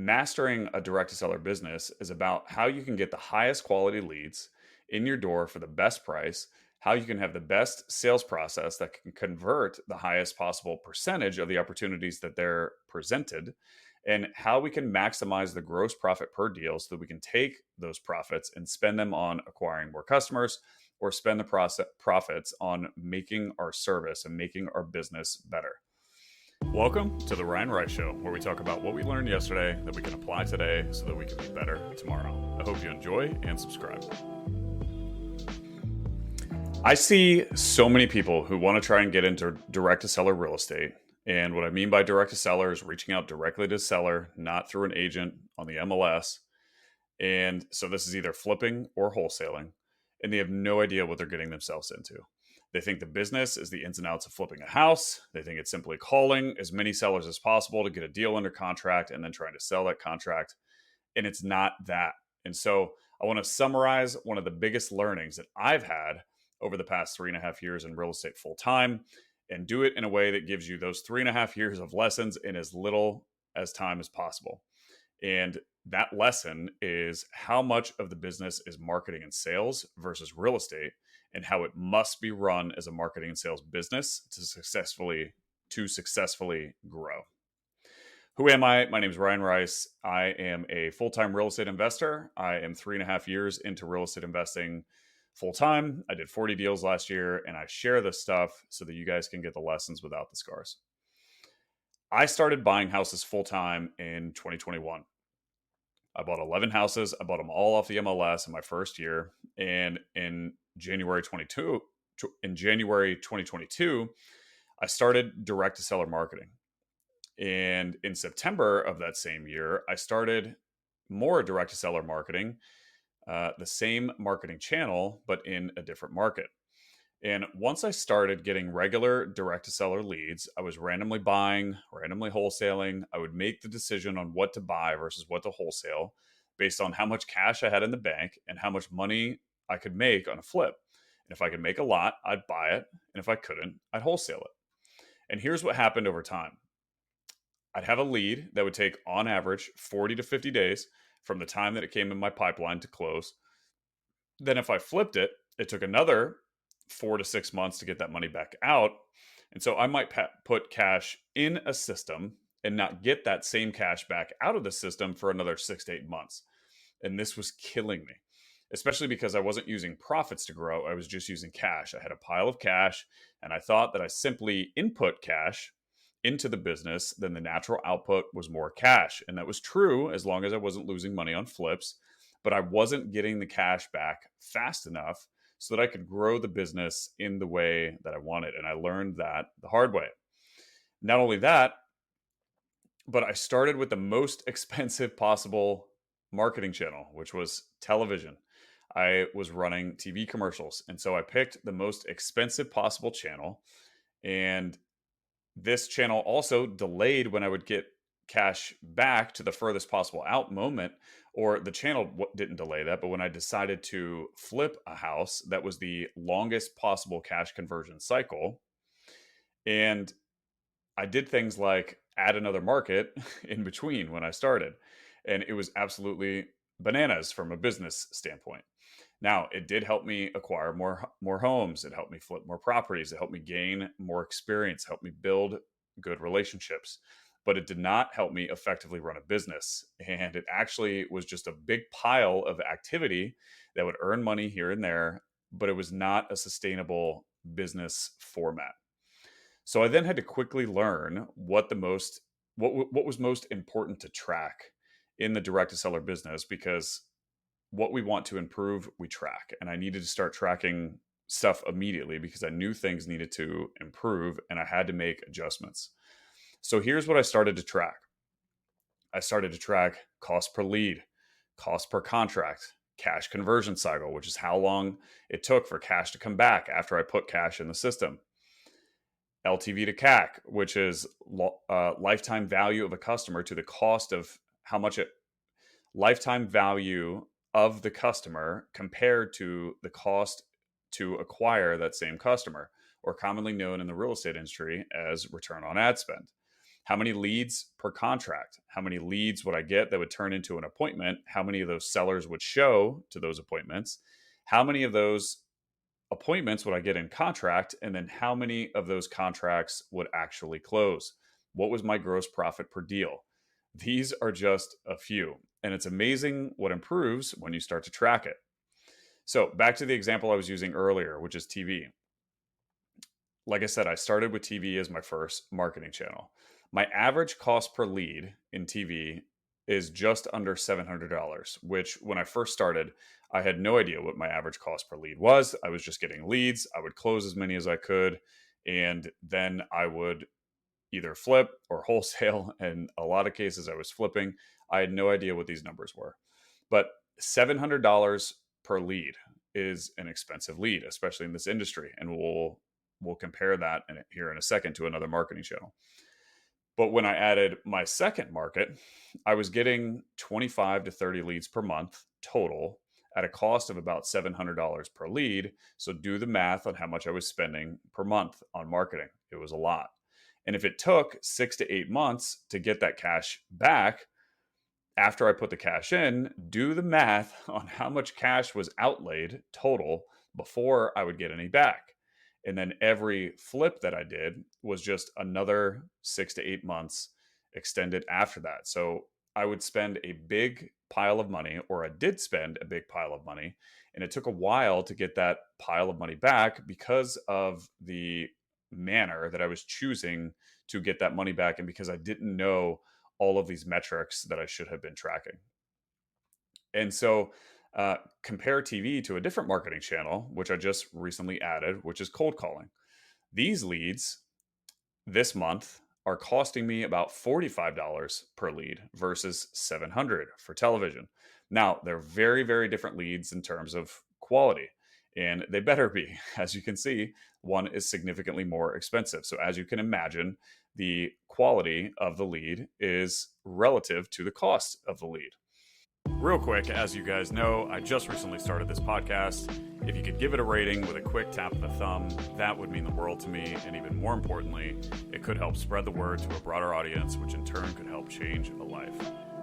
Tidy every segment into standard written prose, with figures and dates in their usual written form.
Mastering a direct to seller business is about how you can get the highest quality leads in your door for the best price, how you can have the best sales process that can convert the highest possible percentage of the opportunities that they're presented, and how we can maximize the gross profit per deal so that we can take those profits and spend them on acquiring more customers or spend the profits on making our service and making our business better. Welcome to the Ryan Rice Show, where we talk about what we learned yesterday that we can apply today so that we can be better tomorrow. I hope you enjoy and subscribe. I see so many people who want to try and get into direct to seller real estate. And what I mean by direct to seller is reaching out directly to the seller, not through an agent on the MLS. And so this is either flipping or wholesaling, and they have no idea what they're getting themselves into. They think the business is the ins and outs of flipping a house. They think it's simply calling as many sellers as possible to get a deal under contract and then trying to sell that contract. And it's not that. And so I want to summarize one of the biggest learnings that I've had over the past 3.5 years in real estate full time and do it in a way that gives you those 3.5 years of lessons in as little as time as possible. And that lesson is how much of the business is marketing and sales versus real estate, and how it must be run as a marketing and sales business to successfully grow. Who am I? My name is Ryan Rice. I am a full-time real estate investor. I am 3.5 years into real estate investing full-time. I did 40 deals last year, and I share this stuff so that you guys can get the lessons without the scars. I started buying houses full-time in 2021. I bought 11 houses. I bought them all off the MLS in my first year. And in January 2022, I started direct to seller marketing. And in September of that same year, I started more direct to seller marketing, the same marketing channel, but in a different market. And once I started getting regular direct to seller leads, I was randomly buying, randomly wholesaling. I would make the decision on what to buy versus what to wholesale based on how much cash I had in the bank and how much money I could make on a flip. And if I could make a lot, I'd buy it. And if I couldn't, I'd wholesale it. And here's what happened over time. I'd have a lead that would take on average 40 to 50 days from the time that it came in my pipeline to close. Then if I flipped it, it took another 4 to 6 months to get that money back out. And so I might put cash in a system and not get that same cash back out of the system for another 6 to 8 months. And this was killing me, especially because I wasn't using profits to grow. I was just using cash. I had a pile of cash, and I thought that I simply input cash into the business, then the natural output was more cash. And that was true as long as I wasn't losing money on flips, but I wasn't getting the cash back fast enough so that I could grow the business in the way that I wanted. And I learned that the hard way. Not only that, but I started with the most expensive possible marketing channel, which was television. I was running TV commercials. And so I picked the most expensive possible channel. And this channel also delayed when I would get cash back to the furthest possible out moment, or the channel didn't delay that. But when I decided to flip a house, that was the longest possible cash conversion cycle. And I did things like add another market in between when I started. And it was absolutely bananas from a business standpoint. Now, it did help me acquire more homes. It helped me flip more properties. It helped me gain more experience, helped me build good relationships. But it did not help me effectively run a business. And it actually was just a big pile of activity that would earn money here and there, but it was not a sustainable business format. So I then had to quickly learn what was most important to track in the direct to seller business, because what we want to improve, we track. And I needed to start tracking stuff immediately because I knew things needed to improve and I had to make adjustments. So here's what I started to track. I started to track cost per lead, cost per contract, cash conversion cycle, which is how long it took for cash to come back after I put cash in the system. LTV to CAC, which is lifetime value of a customer to the cost of how much lifetime value of the customer compared to the cost to acquire that same customer, or commonly known in the real estate industry as return on ad spend. How many leads per contract? How many leads would I get that would turn into an appointment? How many of those sellers would show to those appointments? How many of those appointments would I get in contract? And then how many of those contracts would actually close? What was my gross profit per deal? These are just a few. And it's amazing what improves when you start to track it. So, back to the example I was using earlier, which is TV. Like I said, I started with TV as my first marketing channel. My average cost per lead in TV is just under $700, which when I first started, I had no idea what my average cost per lead was. I was just getting leads. I would close as many as I could, and then I would either flip or wholesale. In a lot of cases, I was flipping. I had no idea what these numbers were. But $700 per lead is an expensive lead, especially in this industry. And we'll compare that here in a second to another marketing channel. But when I added my second market, I was getting 25 to 30 leads per month total at a cost of about $700 per lead. So do the math on how much I was spending per month on marketing. It was a lot. And if it took 6 to 8 months to get that cash back, after I put the cash in, do the math on how much cash was outlaid total before I would get any back. And then every flip that I did was just another 6 to 8 months extended after that. So I would spend a big pile of money, or I did spend a big pile of money. And it took a while to get that pile of money back because of the manner that I was choosing to get that money back, and because I didn't know all of these metrics that I should have been tracking. And so, compare TV to a different marketing channel, which I just recently added, which is cold calling. These leads this month are costing me about $45 per lead versus $700 for television. Now, they're very, very different leads in terms of quality, and they better be. As you can see, one is significantly more expensive. So, as you can imagine, the quality of the lead is relative to the cost of the lead. Real quick, as you guys know, I just recently started this podcast. If you could give it a rating with a quick tap of the thumb, that would mean the world to me. And even more importantly, it could help spread the word to a broader audience, which in turn could help change a life.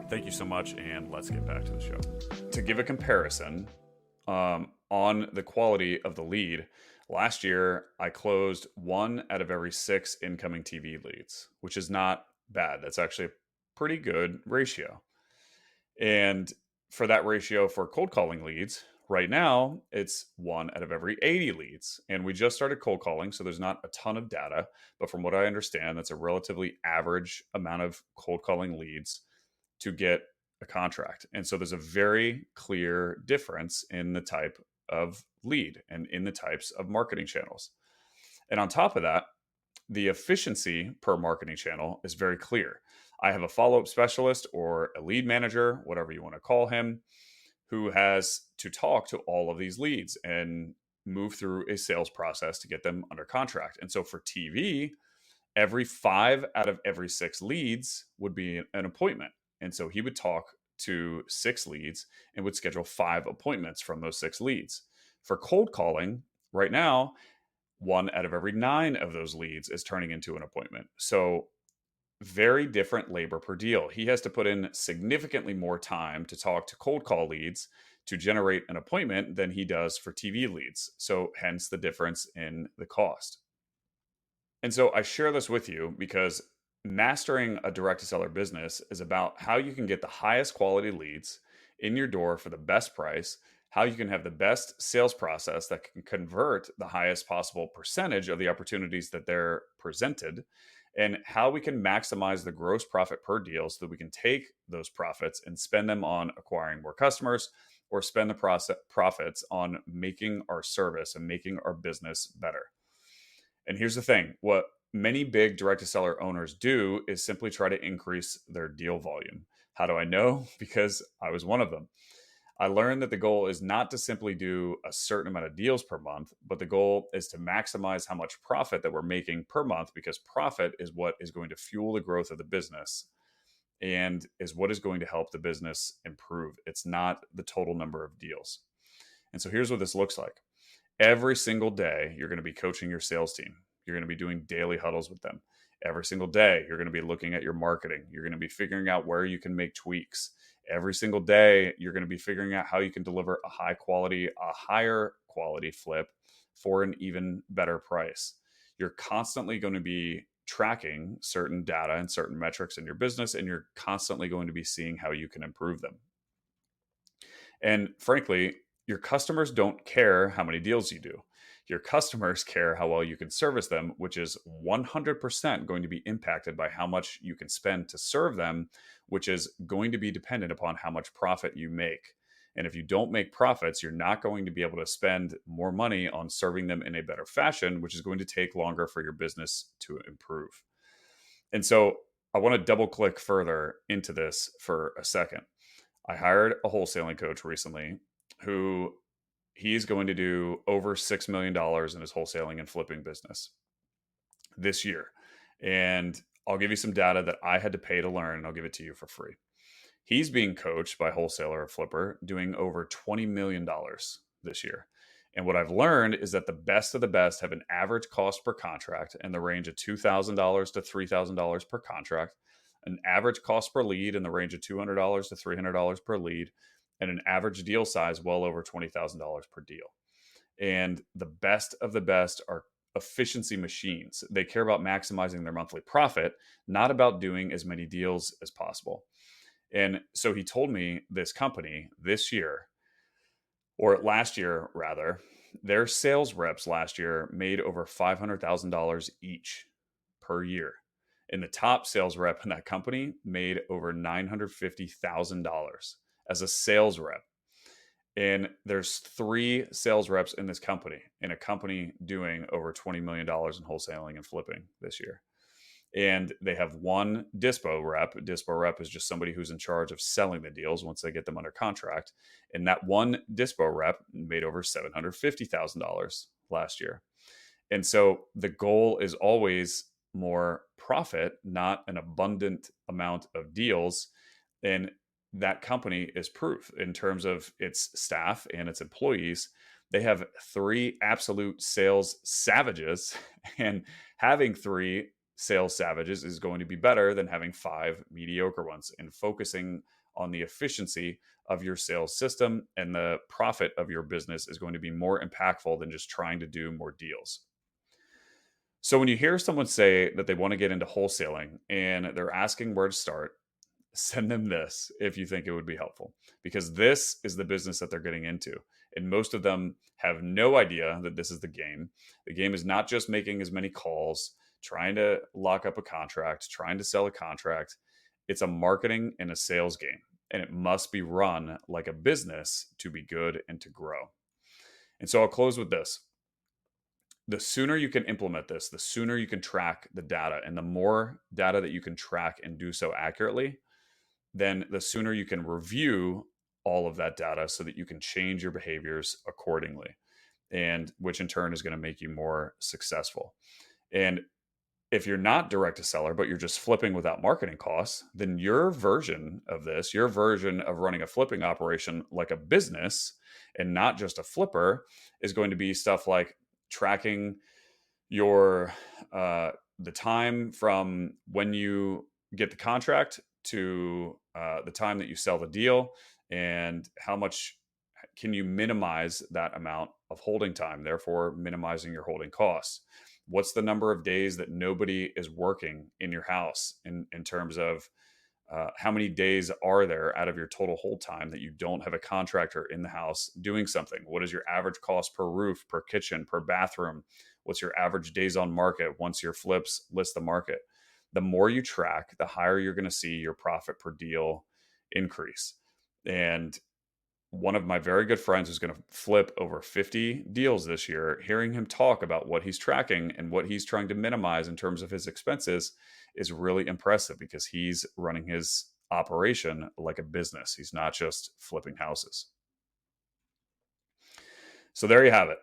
Thank you so much, and let's get back to the show. To give a comparison on the quality of the lead, last year I closed 1 out of every 6 incoming TV leads, which is not bad. That's actually a pretty good ratio. And for that ratio for cold calling leads, right now it's 1 out of every 80 leads. And we just started cold calling, so there's not a ton of data. But from what I understand, that's a relatively average amount of cold calling leads to get a contract. And so there's a very clear difference in the type of lead and in the types of marketing channels. And on top of that, the efficiency per marketing channel is very clear. I have a follow up specialist or a lead manager, whatever you want to call him, who has to talk to all of these leads and move through a sales process to get them under contract. And so for TV, every 5 out of every 6 leads would be an appointment. And so he would talk to 6 leads and would schedule 5 appointments from those 6 leads. For cold calling, right now, 1 out of every 9 of those leads is turning into an appointment. So, very different labor per deal. He has to put in significantly more time to talk to cold call leads to generate an appointment than he does for TV leads. So, hence the difference in the cost. And so, I share this with you because mastering a direct to seller business is about how you can get the highest quality leads in your door for the best price, how you can have the best sales process that can convert the highest possible percentage of the opportunities that they're presented, and how we can maximize the gross profit per deal so that we can take those profits and spend them on acquiring more customers or spend the profits on making our service and making our business better. And here's the thing, what many big direct to seller owners do is simply try to increase their deal volume. How do I know? Because I was one of them. I learned that the goal is not to simply do a certain amount of deals per month, but the goal is to maximize how much profit that we're making per month, because profit is what is going to fuel the growth of the business and is what is going to help the business improve. It's not the total number of deals. And so here's what this looks like. Every single day, you're going to be coaching your sales team. You're going to be doing daily huddles with them. Every single day, you're going to be looking at your marketing. You're going to be figuring out where you can make tweaks. Every single day, you're going to be figuring out how you can deliver a higher quality flip for an even better price. You're constantly going to be tracking certain data and certain metrics in your business, and you're constantly going to be seeing how you can improve them. And frankly, your customers don't care how many deals you do. Your customers care how well you can service them, which is 100% going to be impacted by how much you can spend to serve them, which is going to be dependent upon how much profit you make. And if you don't make profits, you're not going to be able to spend more money on serving them in a better fashion, which is going to take longer for your business to improve. And so I want to double click further into this for a second. I hired a wholesaling coach recently who he's going to do over $6 million in his wholesaling and flipping business this year. And I'll give you some data that I had to pay to learn, and I'll give it to you for free. He's being coached by a wholesaler or flipper doing over $20 million this year. And what I've learned is that the best of the best have an average cost per contract in the range of $2,000 to $3,000 per contract, an average cost per lead in the range of $200 to $300 per lead, and an average deal size well over $20,000 per deal. And the best of the best are efficiency machines. They care about maximizing their monthly profit, not about doing as many deals as possible. And so he told me this company this year, or last year rather, their sales reps last year made over $500,000 each per year. And the top sales rep in that company made over $950,000 as a sales rep. And there's 3 sales reps in this company, in a company doing over $20 million in wholesaling and flipping this year. And they have 1 dispo rep. Dispo rep is just somebody who's in charge of selling the deals once they get them under contract. And that 1 dispo rep made over $750,000 last year. And so the goal is always more profit, not an abundant amount of deals. And that company is proof in terms of its staff and its employees. They have 3 absolute sales savages, and having 3 sales savages is going to be better than having 5 mediocre ones, and focusing on the efficiency of your sales system and the profit of your business is going to be more impactful than just trying to do more deals. So when you hear someone say that they want to get into wholesaling and they're asking where to start, send them this if you think it would be helpful, because this is the business that they're getting into. And most of them have no idea that this is the game. The game is not just making as many calls, trying to lock up a contract, trying to sell a contract. It's a marketing and a sales game, and it must be run like a business to be good and to grow. And so I'll close with this. The sooner you can implement this, the sooner you can track the data, and the more data that you can track and do so accurately, then the sooner you can review all of that data so that you can change your behaviors accordingly, and which in turn is going to make you more successful. And if you're not direct to seller, but you're just flipping without marketing costs, then your version of this, your version of running a flipping operation like a business and not just a flipper, is going to be stuff like tracking your the time from when you get the contract to the time that you sell the deal, and how much can you minimize that amount of holding time, therefore minimizing your holding costs. What's the number of days that nobody is working in your house in terms of how many days are there out of your total hold time that you don't have a contractor in the house doing something? What is your average cost per roof, per kitchen, per bathroom? What's your average days on market once your flips list the market? The more you track, the higher you're going to see your profit per deal increase. And one of my very good friends who's going to flip over 50 deals this year, hearing him talk about what he's tracking and what he's trying to minimize in terms of his expenses is really impressive, because he's running his operation like a business. He's not just flipping houses. So there you have it.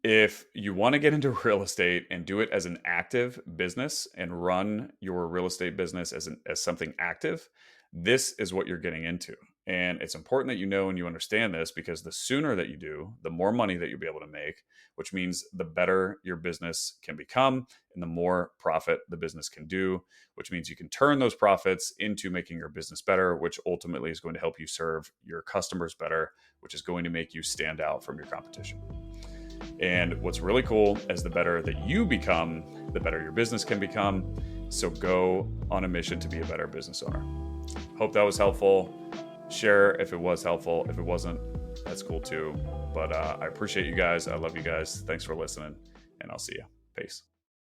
If you want to get into real estate and do it as an active business and run your real estate business as something active, this is what you're getting into. And it's important that you know and you understand this, because the sooner that you do, the more money that you'll be able to make, which means the better your business can become and the more profit the business can do, which means you can turn those profits into making your business better, which ultimately is going to help you serve your customers better, which is going to make you stand out from your competition. And what's really cool is the better that you become, the better your business can become. So go on a mission to be a better business owner. Hope that was helpful. Share if it was helpful. If it wasn't, that's cool too. But I appreciate you guys. I love you guys. Thanks for listening, and I'll see you. Peace.